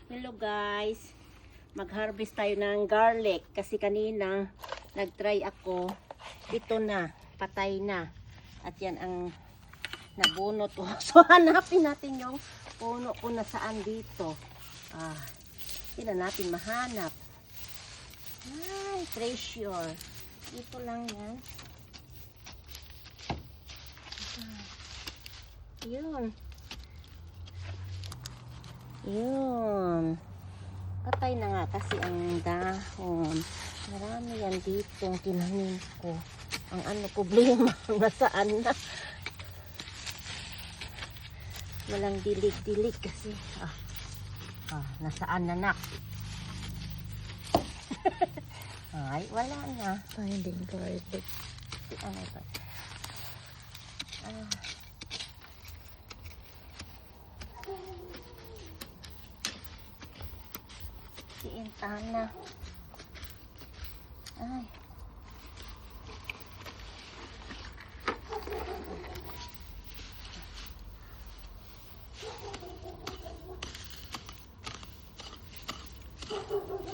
Hello guys, mag-harvest tayo ng garlic kasi kanina nag-try ako. Ito na, patay na. At yan ang nabunot ko. So hanapin natin yung puno kung nasaan dito. Hindi na natin mahanap. Ay, treasure. Dito lang yan. Yun. Yun. Patay na nga kasi ang dahon. Marami yan dito ang tinanim ko. Ang problema, nasaan na. Walang dilig-dilig kasi. Nasaan na nak? Ay, wala na. Finding garlic. Ano ito? Intana. Ay.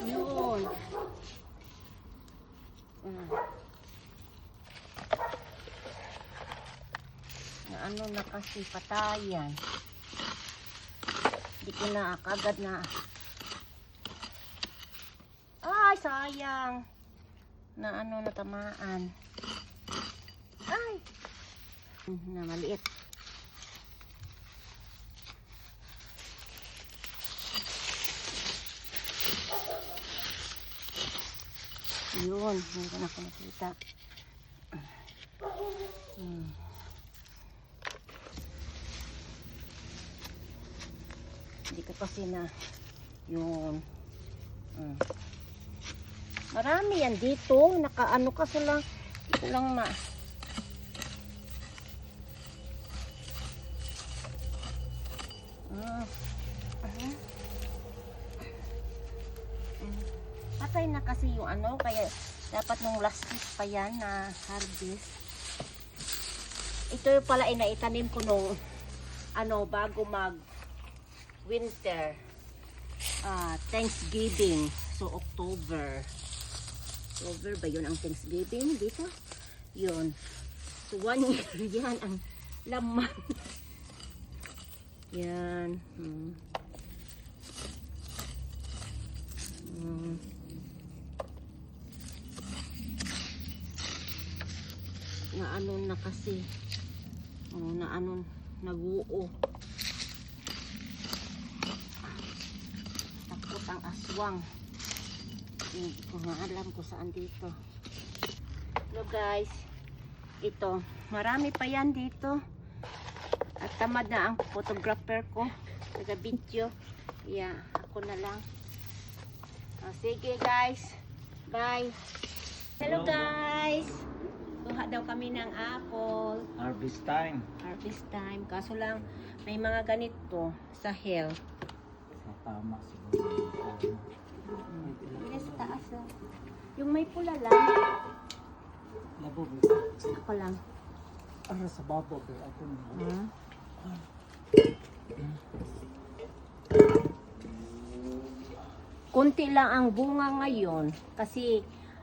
Yun. Ano na kasi patayan. Hindi ko na kagad na. Ay, sayang. Na natamaan. Ay. Na maliit. Yun, hindi ko na nakita. Hindi ko kasi na yun. Marami yan dito. Nakaano kaso lang. Ito lang patay na kasi yung kaya dapat nung last week pa yan na harvest. Ito pala ay naitanim ko nung bago mag winter, Thanksgiving. So October ba yun ang Thanksgiving dito? Yun. So 1 year yan ang laman. Yan. Na kasi. Naguo. Takot ang aswang. Hindi ko nga alam kung saan dito. Hello guys. Ito. Marami pa yan dito. At tamad na ang photographer ko. Taga-video. Yeah, ako na lang. Sige guys. Bye. Hello guys. Kuha daw kami ng apple. Harvest time. Harvest time. Kaso lang, may mga ganito sa hill. Tama siguro. Sa taas lang. Yung may pula lang. Labo ba? Ako lang. Sa babo ba? Ako na. Kunti lang ang bunga ngayon kasi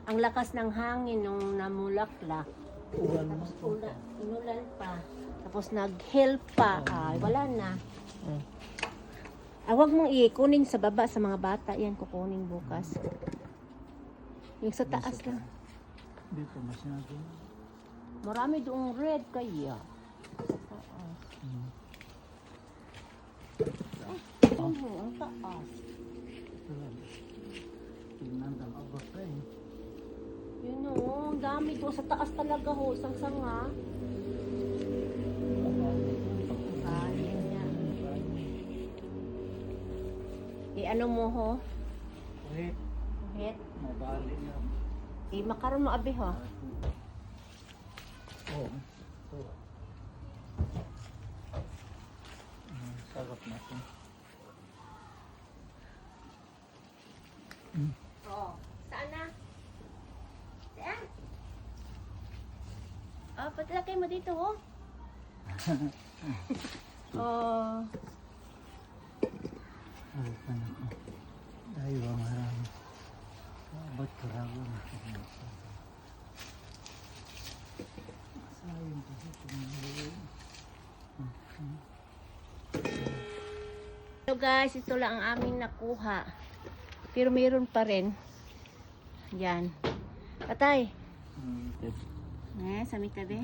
ang lakas ng hangin nung namulaklak. Inulan pa. Tapos nag-hill pa. Wala na. Huwag mong ikunin sa baba sa mga bata. Yan, kukunin bukas. Yung sa taas lang. Dito masyado. Marami doong red kaya. Ang taas. Tingnan ang abot pa eh. Yun o, ang dami doon sa taas talaga ho, isang sanga. Yun yan. Ano mo ho? Wait. Hit. Mabali na. Makaroon mo abi ho. Sarap natin. Saan na? Saan? Patlakay mo dito ho. Ay, panak. So guys, ito lang ang aming nakuha. Pero meron pa rin. Yan. Patay. Sa may tabi.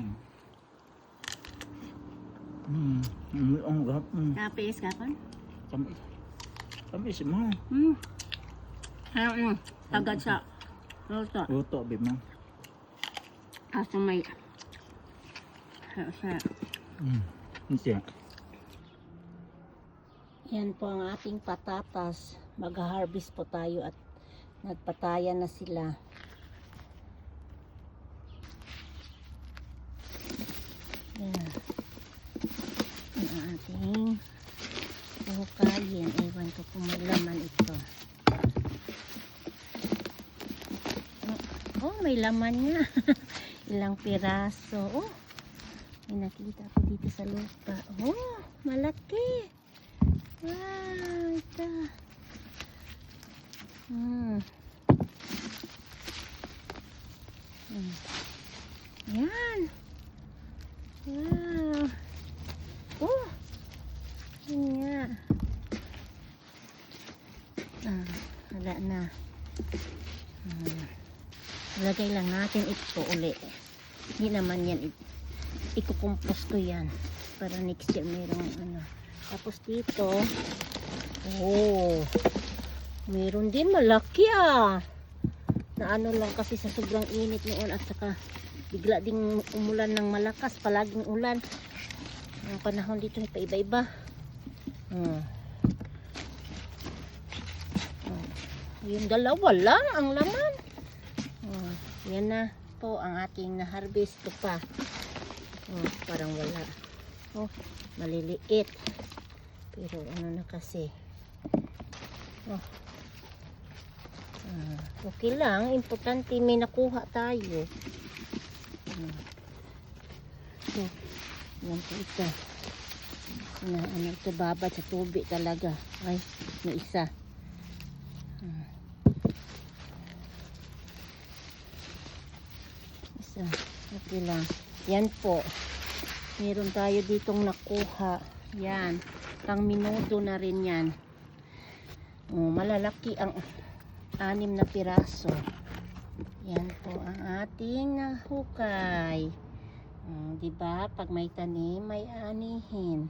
Ang gap. Kapis kapon? Tamis mo. Tagad sa luto. Luto, bib mo. Asa may sa Siya. yan po ang ating patatas. Mag-harvest po tayo at nagpatayan na sila. Yan. Ang ating hukayin. Ewan ko kung may laman ito. Oh, may laman niya. Ilang piraso. Oh, may nakita ko dito sa lupa. Oh, malaki. Wow, ito. Yan. Wow. Oh, yun nga. Wala na. Lagay lang natin ito uli. Hindi naman yan. Ikukumpos ko yan. Para next year mayroong ano. Tapos dito. Oh. Meron din malaki ah. Na ano lang kasi sa sobrang init noon at saka bigla ding umulan ng malakas. Palaging ulan. Ang panahon dito ay paiba-iba. Yung dalawa lang ang laman. Yan na po ang ating na-harvest ko pa. Parang wala. Maliliit. Pero ano na kasi. Okay lang. Importante may nakuha tayo. Yan po ito. Ano ito babad sa tubig talaga. Ay, may isa. Okay lang. Yan po. Meron tayo ditong nakuha. Yan. Pang minuto na rin yan. Malalaki ang 6 na piraso. Yan po ang ating nahukay. Diba? Pag may tanim, may anihin.